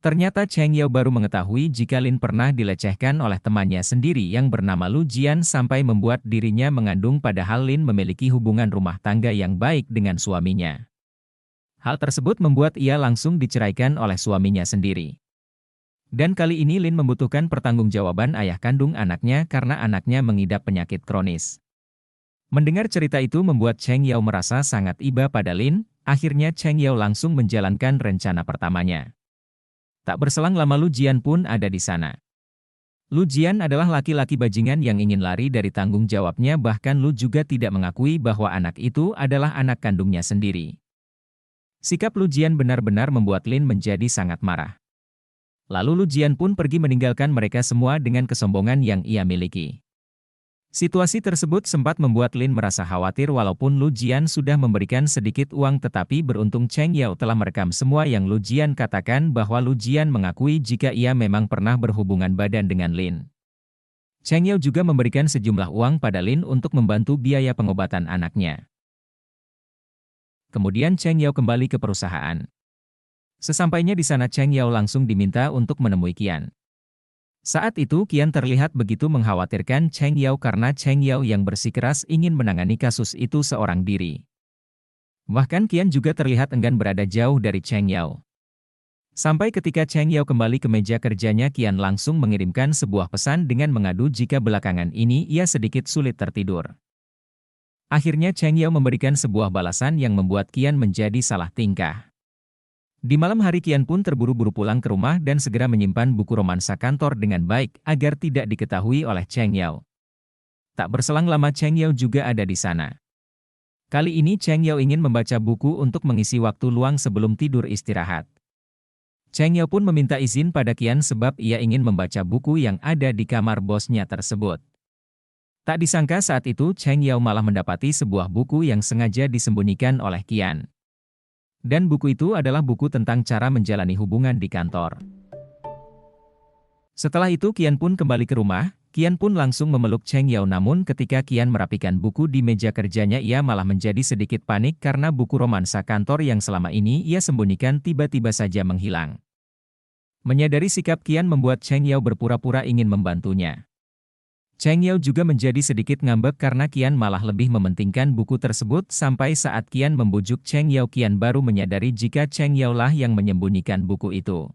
Ternyata Cheng Yao baru mengetahui jika Lin pernah dilecehkan oleh temannya sendiri yang bernama Lu Jian sampai membuat dirinya mengandung padahal Lin memiliki hubungan rumah tangga yang baik dengan suaminya. Hal tersebut membuat ia langsung diceraikan oleh suaminya sendiri. Dan kali ini Lin membutuhkan pertanggungjawaban ayah kandung anaknya karena anaknya mengidap penyakit kronis. Mendengar cerita itu membuat Cheng Yao merasa sangat iba pada Lin, akhirnya Cheng Yao langsung menjalankan rencana pertamanya. Tak berselang lama Lu Jian pun ada di sana. Lu Jian adalah laki-laki bajingan yang ingin lari dari tanggung jawabnya, bahkan Lu juga tidak mengakui bahwa anak itu adalah anak kandungnya sendiri. Sikap Lu Jian benar-benar membuat Lin menjadi sangat marah. Lalu Lu Jian pun pergi meninggalkan mereka semua dengan kesombongan yang ia miliki. Situasi tersebut sempat membuat Lin merasa khawatir walaupun Lu Jian sudah memberikan sedikit uang, tetapi beruntung Cheng Yao telah merekam semua yang Lu Jian katakan bahwa Lu Jian mengakui jika ia memang pernah berhubungan badan dengan Lin. Cheng Yao juga memberikan sejumlah uang pada Lin untuk membantu biaya pengobatan anaknya. Kemudian Cheng Yao kembali ke perusahaan. Sesampainya di sana Cheng Yao langsung diminta untuk menemui Qian. Saat itu Qian terlihat begitu mengkhawatirkan Cheng Yao karena Cheng Yao yang bersikeras ingin menangani kasus itu seorang diri. Bahkan Qian juga terlihat enggan berada jauh dari Cheng Yao. Sampai ketika Cheng Yao kembali ke meja kerjanya, Qian langsung mengirimkan sebuah pesan dengan mengadu jika belakangan ini ia sedikit sulit tertidur. Akhirnya Cheng Yao memberikan sebuah balasan yang membuat Qian menjadi salah tingkah. Di malam hari Qian pun terburu-buru pulang ke rumah dan segera menyimpan buku romansa kantor dengan baik agar tidak diketahui oleh Cheng Yao. Tak berselang lama Cheng Yao juga ada di sana. Kali ini Cheng Yao ingin membaca buku untuk mengisi waktu luang sebelum tidur istirahat. Cheng Yao pun meminta izin pada Qian sebab ia ingin membaca buku yang ada di kamar bosnya tersebut. Tak disangka saat itu Cheng Yao malah mendapati sebuah buku yang sengaja disembunyikan oleh Qian. Dan buku itu adalah buku tentang cara menjalani hubungan di kantor. Setelah itu Qian pun kembali ke rumah, Qian pun langsung memeluk Cheng Yao, namun ketika Qian merapikan buku di meja kerjanya ia malah menjadi sedikit panik karena buku romansa kantor yang selama ini ia sembunyikan tiba-tiba saja menghilang. Menyadari sikap Qian membuat Cheng Yao berpura-pura ingin membantunya. Cheng Yao juga menjadi sedikit ngambek karena Qian malah lebih mementingkan buku tersebut sampai saat Qian membujuk Cheng Yao, Qian baru menyadari jika Cheng Yao lah yang menyembunyikan buku itu.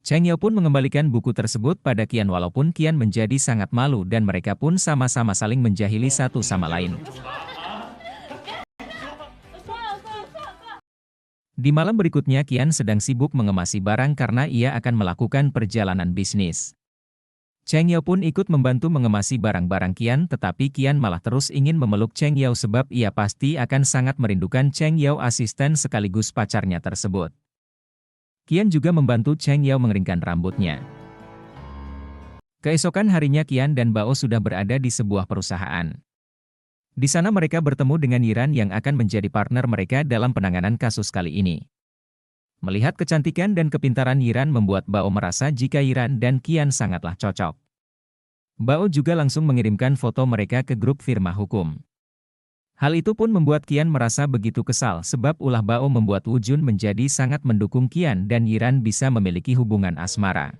Cheng Yao pun mengembalikan buku tersebut pada Qian walaupun Qian menjadi sangat malu dan mereka pun sama-sama saling menjahili satu sama lain. Di malam berikutnya Qian sedang sibuk mengemasi barang karena ia akan melakukan perjalanan bisnis. Cheng Yao pun ikut membantu mengemasi barang-barang Qian, tetapi Qian malah terus ingin memeluk Cheng Yao sebab ia pasti akan sangat merindukan Cheng Yao, asisten sekaligus pacarnya tersebut. Qian juga membantu Cheng Yao mengeringkan rambutnya. Keesokan harinya Qian dan Bao sudah berada di sebuah perusahaan. Di sana mereka bertemu dengan Yiran yang akan menjadi partner mereka dalam penanganan kasus kali ini. Melihat kecantikan dan kepintaran Yiran membuat Bao merasa jika Yiran dan Qian sangatlah cocok. Bao juga langsung mengirimkan foto mereka ke grup firma hukum. Hal itu pun membuat Qian merasa begitu kesal sebab ulah Bao membuat Wu Jun menjadi sangat mendukung Qian dan Yiran bisa memiliki hubungan asmara.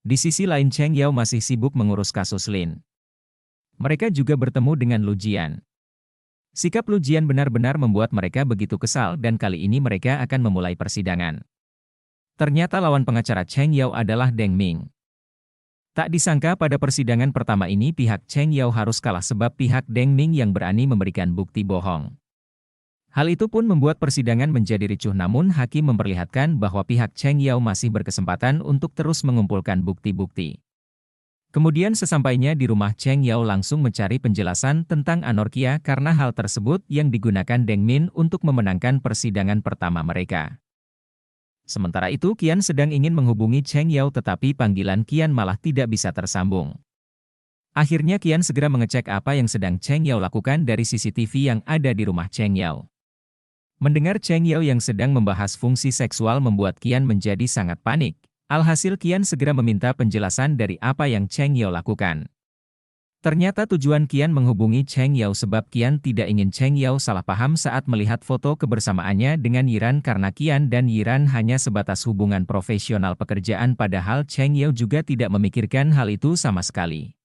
Di sisi lain Cheng Yao masih sibuk mengurus kasus Lin. Mereka juga bertemu dengan Lu Jian. Sikap Lu Jian benar-benar membuat mereka begitu kesal dan kali ini mereka akan memulai persidangan. Ternyata lawan pengacara Cheng Yao adalah Deng Ming. Tak disangka pada persidangan pertama ini pihak Cheng Yao harus kalah sebab pihak Deng Ming yang berani memberikan bukti bohong. Hal itu pun membuat persidangan menjadi ricuh, namun hakim memperlihatkan bahwa pihak Cheng Yao masih berkesempatan untuk terus mengumpulkan bukti-bukti. Kemudian sesampainya di rumah Cheng Yao langsung mencari penjelasan tentang anorkia karena hal tersebut yang digunakan Deng Min untuk memenangkan persidangan pertama mereka. Sementara itu Qian sedang ingin menghubungi Cheng Yao tetapi panggilan Qian malah tidak bisa tersambung. Akhirnya Qian segera mengecek apa yang sedang Cheng Yao lakukan dari CCTV yang ada di rumah Cheng Yao. Mendengar Cheng Yao yang sedang membahas fungsi seksual membuat Qian menjadi sangat panik. Alhasil Qian segera meminta penjelasan dari apa yang Cheng Yao lakukan. Ternyata tujuan Qian menghubungi Cheng Yao sebab Qian tidak ingin Cheng Yao salah paham saat melihat foto kebersamaannya dengan Yiran karena Qian dan Yiran hanya sebatas hubungan profesional pekerjaan padahal Cheng Yao juga tidak memikirkan hal itu sama sekali.